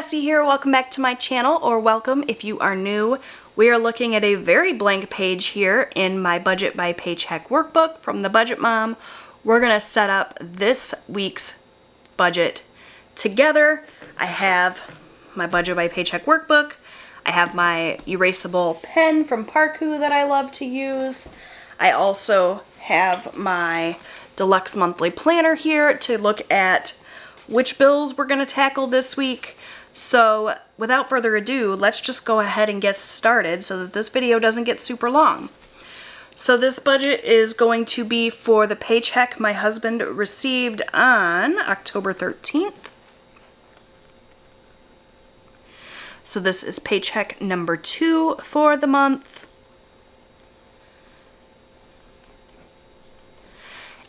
Jessie here. Welcome back to my channel, or welcome if you are new. We are looking at a very blank page here in my Budget by Paycheck workbook from the Budget Mom. We're going to set up this week's budget together. I have my Budget by Paycheck workbook. I have my erasable pen from Parkoo that I love to use. I also have my deluxe monthly planner here to look at which bills we're going to tackle this week. So without further ado, let's just go ahead and get started so that this video doesn't get super long. So this budget is going to be for the paycheck my husband received on October 13th. So this is paycheck number 2 for the month.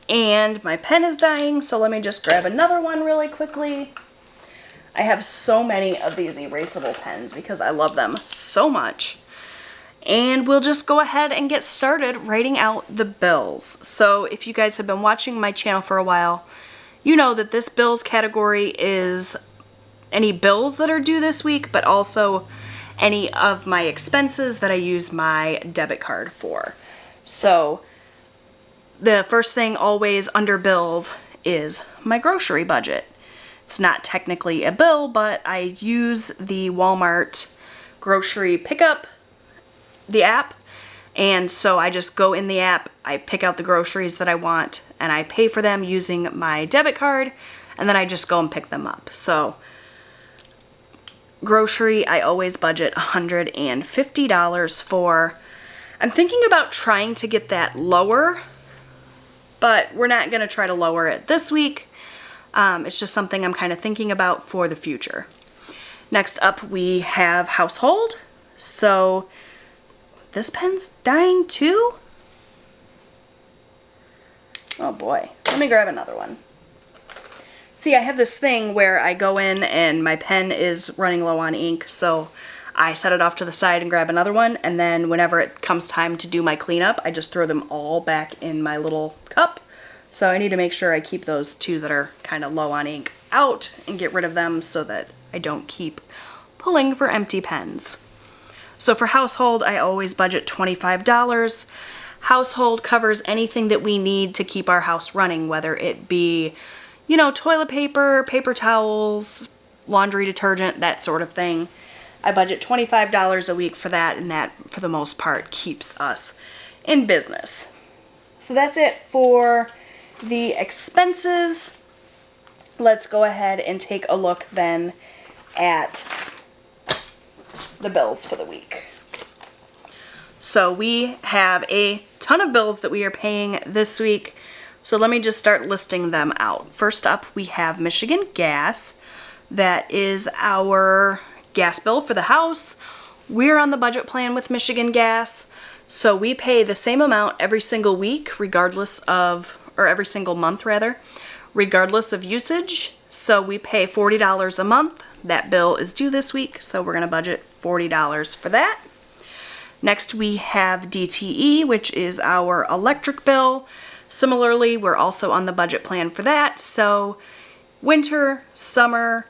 And my pen is dying, so let me just grab another one really quickly. I have so many of these erasable pens because I love them so much. And we'll just go ahead and get started writing out the bills. So if you guys have been watching my channel for a while, you know that this bills category is any bills that are due this week, but also any of my expenses that I use my debit card for. So the first thing always under bills is my grocery budget. It's not technically a bill, but I use the Walmart grocery pickup, the app, and so I just go in the app, I pick out the groceries that I want, and I pay for them using my debit card, and then I just go and pick them up. So grocery, I always budget $150 for. I'm thinking about trying to get that lower, but we're not going to try to lower it this week. It's just something I'm kind of thinking about for the future. Next up, we have household. So this pen's dying too? Oh boy, let me grab another one. See, I have this thing where I go in and my pen is running low on ink, so I set it off to the side and grab another one, and then whenever it comes time to do my cleanup, I just throw them all back in my little cup. So I need to make sure I keep those two that are kind of low on ink out and get rid of them so that I don't keep pulling for empty pens. So for household, I always budget $25. Household covers anything that we need to keep our house running, whether it be, you know, toilet paper, paper towels, laundry detergent, that sort of thing. I budget $25 a week for that, and that, for the most part, keeps us in business. So that's it for the expenses. Let's go ahead and take a look then at the bills for the week. So we have a ton of bills that we are paying this week. So let me just start listing them out. First up, we have Michigan Gas. That is our gas bill for the house. We're on the budget plan with Michigan Gas, so we pay the same amount every single week, regardless of, or every single month rather, regardless of usage. So we pay $40 a month. That bill is due this week, so we're going to budget $40 for that. Next we have DTE, which is our electric bill. Similarly, we're also on the budget plan for that, so winter, summer,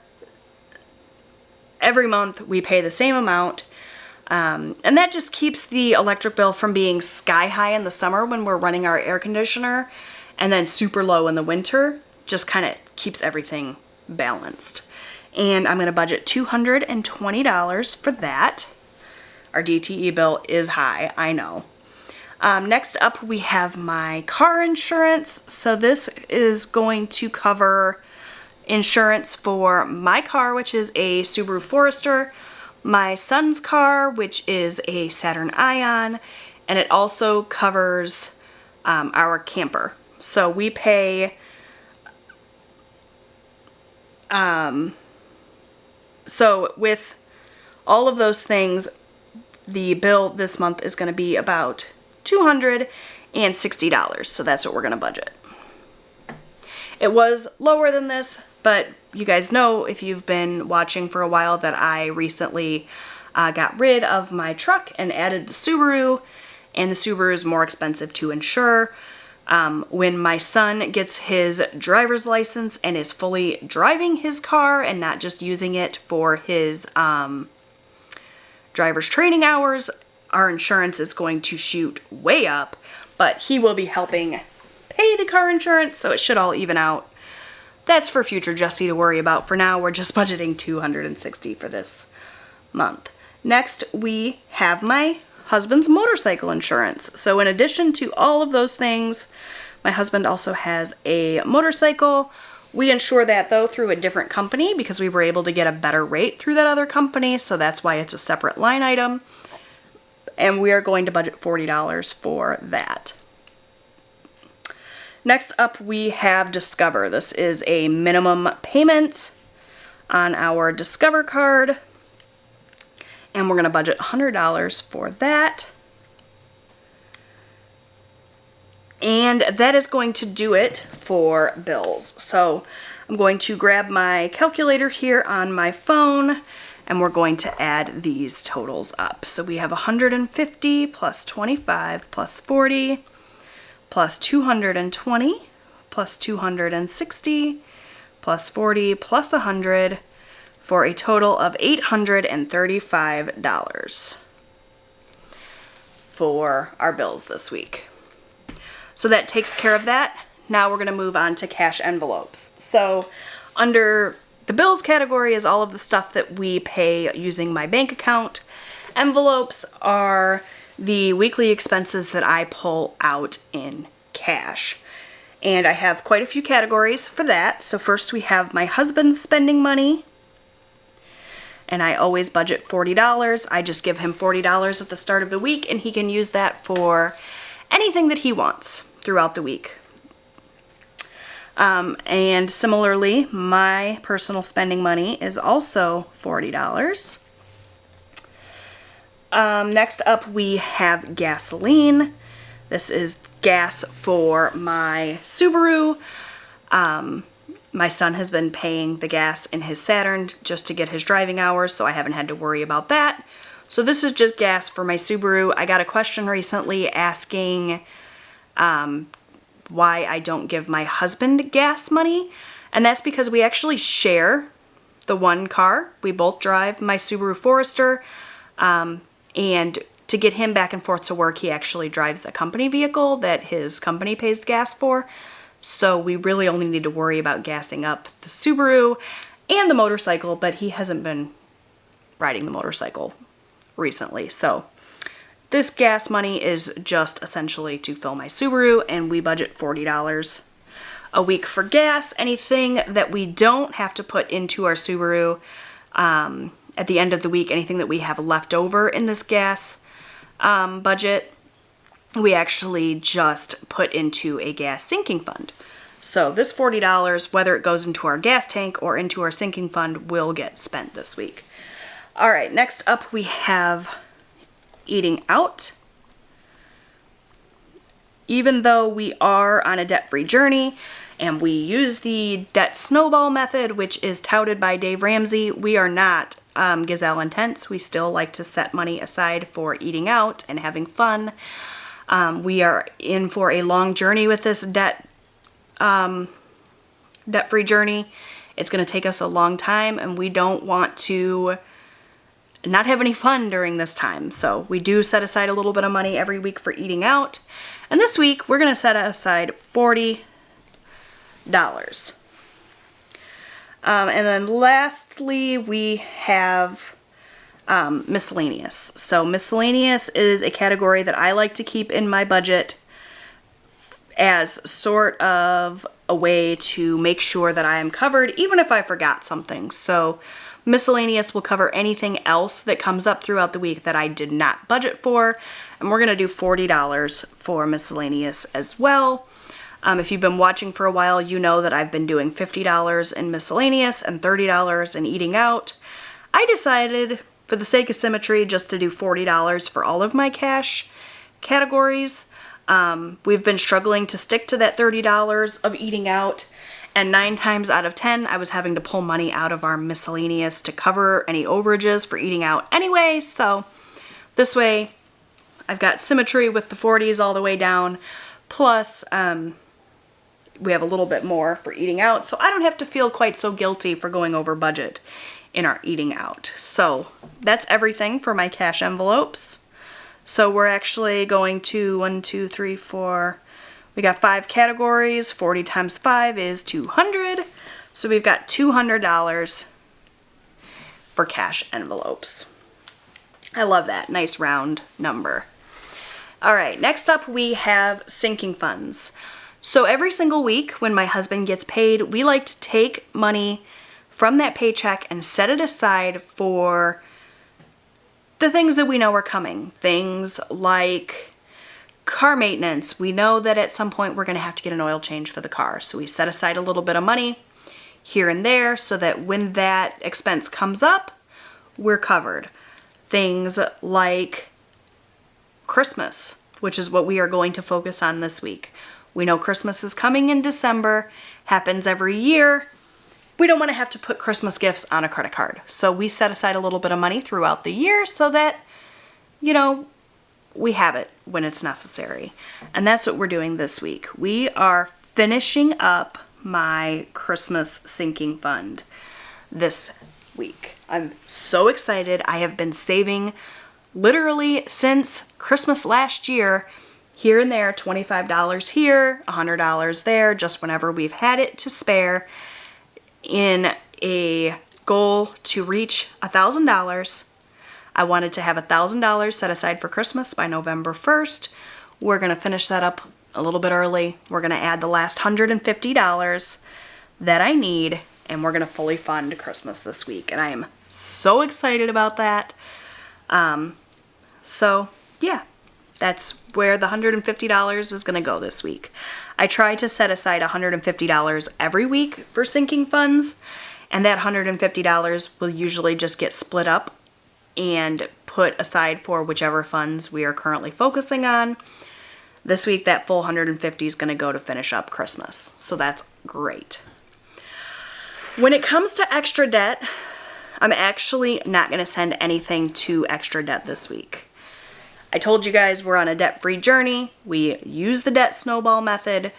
every month we pay the same amount. And that just keeps the electric bill from being sky high in the summer when we're running our air conditioner, and then super low in the winter. Just kind of keeps everything balanced. And I'm going to budget $220 for that. Our DTE bill is high, I know. Next up, we have my car insurance. So this is going to cover insurance for my car, which is a Subaru Forester, my son's car, which is a Saturn Ion, and it also covers our camper. So we pay, so with all of those things, the bill this month is going to be about $260. So that's what we're going to budget. It was lower than this, but you guys know, if you've been watching for a while, that I recently got rid of my truck and added the Subaru, and the Subaru is more expensive to insure. When my son gets his driver's license and is fully driving his car and not just using it for his driver's training hours, our insurance is going to shoot way up, but he will be helping pay the car insurance, so it should all even out. That's for future Jesse to worry about. For now, we're just budgeting $260 for this month. Next, we have my husband's motorcycle insurance. So in addition to all of those things, my husband also has a motorcycle. We insure that though through a different company because we were able to get a better rate through that other company, so that's why it's a separate line item. And we are going to budget $40 for that. Next up we have Discover. This is a minimum payment on our Discover card. And we're going to budget $100 for that. And that is going to do it for bills. So I'm going to grab my calculator here on my phone and we're going to add these totals up. So we have 150 plus 25 plus 40 plus 220 plus 260 plus 40 plus 100 for a total of $835 for our bills this week. So that takes care of that. Now we're going to move on to cash envelopes. So under the bills category is all of the stuff that we pay using my bank account. Envelopes are the weekly expenses that I pull out in cash. And I have quite a few categories for that. So first we have my husband's spending money. And I always budget $40. I just give him $40 at the start of the week and he can use that for anything that he wants throughout the week. And similarly, my personal spending money is also $40. Next up we have gasoline. This is gas for my Subaru. My son has been paying the gas in his Saturn just to get his driving hours, so I haven't had to worry about that. So this is just gas for my Subaru. I got a question recently asking why I don't give my husband gas money, and that's because we actually share the one car. We both drive my Subaru Forester, and to get him back and forth to work, he actually drives a company vehicle that his company pays gas for. So we really only need to worry about gassing up the Subaru and the motorcycle, but he hasn't been riding the motorcycle recently. So this gas money is just essentially to fill my Subaru, and we budget $40 a week for gas. Anything that we don't have to put into our Subaru at the end of the week, anything that we have left over in this gas budget, we actually just put into a gas sinking fund. So this $40, whether it goes into our gas tank or into our sinking fund, will get spent this week. All right, next up we have eating out. Even though we are on a debt-free journey and we use the debt snowball method, which is touted by Dave Ramsey, we are not gazelle intense. We still like to set money aside for eating out and having fun. We are in for a long journey with this debt-free journey. It's going to take us a long time, and we don't want to not have any fun during this time. So we do set aside a little bit of money every week for eating out. And this week, we're going to set aside $40. And then lastly, we have miscellaneous. So miscellaneous is a category that I like to keep in my budget as sort of a way to make sure that I am covered even if I forgot something. So miscellaneous will cover anything else that comes up throughout the week that I did not budget for, and we're going to do $40 for miscellaneous as well. If you've been watching for a while, you know that I've been doing $50 in miscellaneous and $30 in eating out. I decided, for the sake of symmetry, just to do $40 for all of my cash categories. We've been struggling to stick to that $30 of eating out, and 9 times out of 10, I was having to pull money out of our miscellaneous to cover any overages for eating out anyway, so this way I've got symmetry with the 40s all the way down, Plus, we have a little bit more for eating out, so I don't have to feel quite so guilty for going over budget in our eating out. So that's everything for my cash envelopes. So we're actually going to 1, 2, 3, 4. We got 5 categories. 40 times 5 is 200. So we've got $200 for cash envelopes. I love that. Nice round number. All right, next up we have sinking funds. So every single week when my husband gets paid, we like to take money from that paycheck and set it aside for the things that we know are coming. Things like car maintenance. We know that at some point we're going to have to get an oil change for the car. So we set aside a little bit of money here and there so that when that expense comes up, we're covered. Things like Christmas, which is what we are going to focus on this week. We know Christmas is coming in December, happens every year. We don't want to have to put Christmas gifts on a credit card. So we set aside a little bit of money throughout the year so that, you know, we have it when it's necessary. And that's what we're doing this week. We are finishing up my Christmas sinking fund this week. I'm so excited. I have been saving literally since Christmas last year, here and there, $25 here, $100 there, just whenever we've had it to spare, in a goal to reach $1,000. I wanted to have $1,000 set aside for Christmas by November 1st. We're going to finish that up a little bit early. We're going to add the last $150 that I need, and we're going to fully fund Christmas this week. And I am so excited about that. So yeah, that's where the $150 is going to go this week. I try to set aside $150 every week for sinking funds, and that $150 will usually just get split up and put aside for whichever funds we are currently focusing on. This week, that full $150 is going to go to finish up Christmas, so that's great. When it comes to extra debt, I'm actually not going to send anything to extra debt this week. I told you guys we're on a debt-free journey. We use the debt snowball method,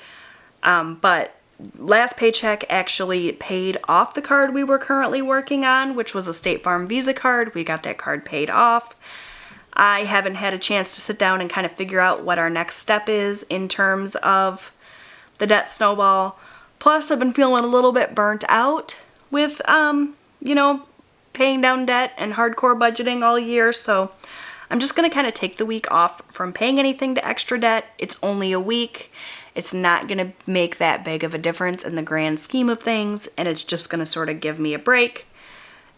but last paycheck actually paid off the card we were currently working on, which was a State Farm Visa card. We got that card paid off. I haven't had a chance to sit down and kind of figure out what our next step is in terms of the debt snowball. Plus, I've been feeling a little bit burnt out with, paying down debt and hardcore budgeting all year, so I'm just going to kind of take the week off from paying anything to extra debt. It's only a week. It's not going to make that big of a difference in the grand scheme of things, and it's just going to sort of give me a break,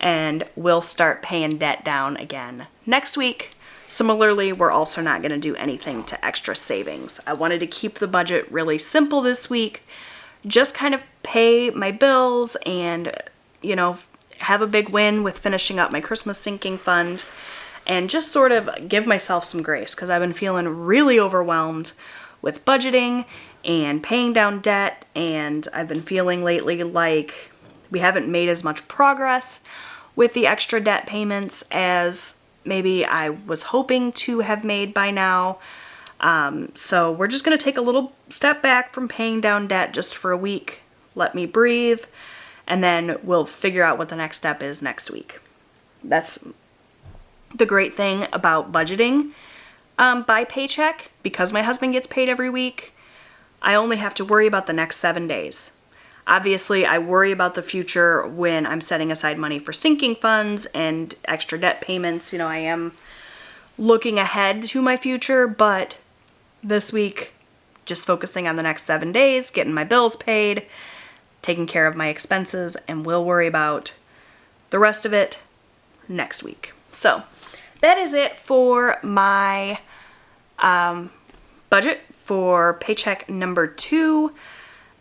and we'll start paying debt down again next week. Similarly, we're also not going to do anything to extra savings. I wanted to keep the budget really simple this week, just kind of pay my bills and, have a big win with finishing up my Christmas sinking fund, and just sort of give myself some grace because I've been feeling really overwhelmed with budgeting and paying down debt, and I've been feeling lately like we haven't made as much progress with the extra debt payments as maybe I was hoping to have made by now. So we're just going to take a little step back from paying down debt just for a week, let me breathe, and then we'll figure out what the next step is next week. That's the great thing about budgeting by paycheck. Because my husband gets paid every week, I only have to worry about the next 7 days. Obviously, I worry about the future when I'm setting aside money for sinking funds and extra debt payments. I am looking ahead to my future, but this week, just focusing on the next 7 days, getting my bills paid, taking care of my expenses, and we'll worry about the rest of it next week. So that is it for my budget for paycheck number 2.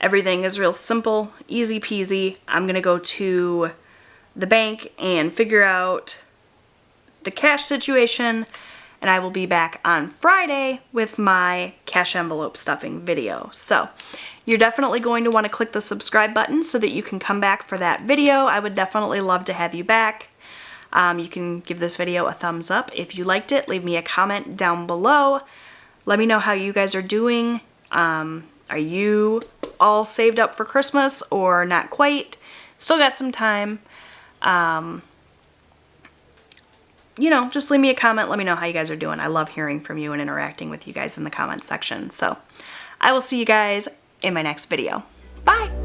Everything is real simple, easy peasy. I'm going to go to the bank and figure out the cash situation, and I will be back on Friday with my cash envelope stuffing video. So you're definitely going to want to click the subscribe button so that you can come back for that video. I would definitely love to have you back. You can give this video a thumbs up if you liked it. Leave me a comment down below. Let me know how you guys are doing Are you all saved up for Christmas or not quite? Still got some time. You know, just leave me a comment. Let me know how you guys are doing. I love hearing from you and interacting with you guys in the comment section. So I will see you guys in my next video. Bye!